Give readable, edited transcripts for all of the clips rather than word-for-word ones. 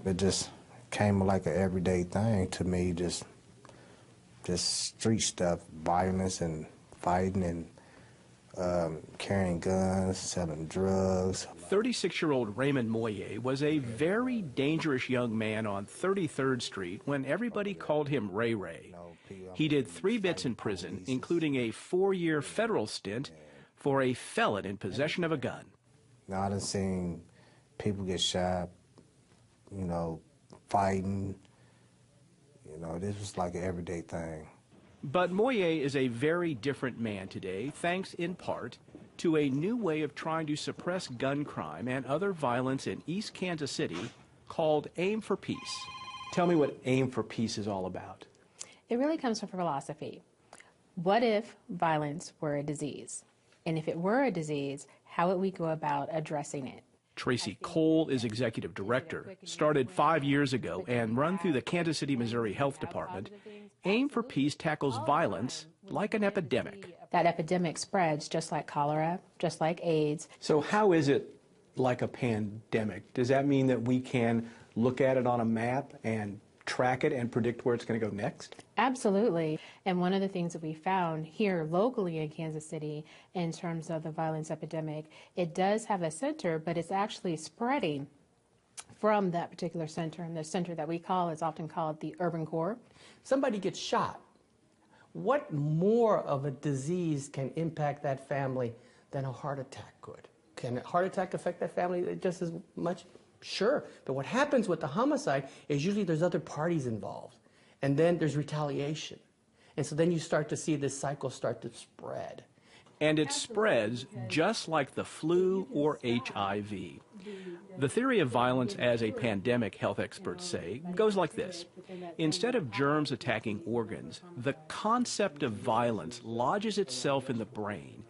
It just came like an everyday thing to me, just street stuff, violence and fighting and carrying guns, selling drugs. 36-year-old Raymond Moye was a very dangerous young man on 33rd Street when everybody called him Ray Ray. He did 3 bits in prison, including a 4-year federal stint for a felon in possession of a gun. Now, I done seen people get shot, fighting. This was like an everyday thing. But Moye is a very different man today, thanks in part to a new way of trying to suppress gun crime and other violence in East Kansas City called Aim for Peace. Tell me what Aim for Peace is all about. It really comes from philosophy. What if violence were a disease? And if it were a disease, how would we go about addressing it? Tracy Cole is executive director, started 5 years ago and run through the Kansas City, Missouri Health Department. Aim for Peace tackles violence like an epidemic. That epidemic spreads just like cholera, just like AIDS. So how is it like a pandemic? Does that mean that we can look at it on a map and track it and predict where it's going to go next? Absolutely. And one of the things that we found here locally in Kansas City in terms of the violence epidemic, it does have a center, but it's actually spreading from that particular center. And the center that we call is often called the urban core. Somebody gets shot. What more of a disease can impact that family than a heart attack could? Can a heart attack affect that family just as much? Sure. But what happens with the homicide is usually there's other parties involved. And then there's retaliation. And so then you start to see this cycle start to spread. And it spreads just like the flu or HIV. The theory of violence as a pandemic, health experts say, goes like this. Instead of germs attacking organs, the concept of violence lodges itself in the brain.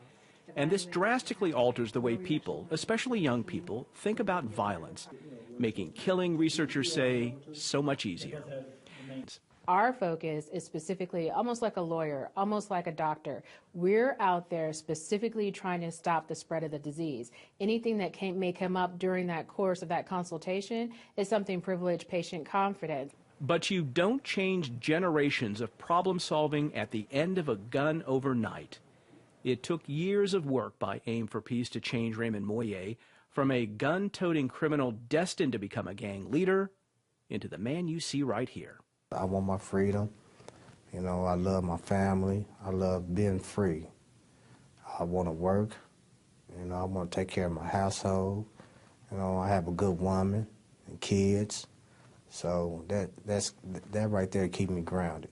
And this drastically alters the way people, especially young people, think about violence, making killing, researchers say, so much easier. Our focus is specifically almost like a lawyer, almost like a doctor. We're out there specifically trying to stop the spread of the disease. Anything that may come up during that course of that consultation is something privileged, patient confident. But you don't change generations of problem solving at the end of a gun overnight. It took years of work by Aim for Peace to change Raymond Moye from a gun-toting criminal destined to become a gang leader into the man you see right here. I want my freedom. I love my family. I love being free. I want to work. I want to take care of my household. I have a good woman and kids. So that right there keeps me grounded.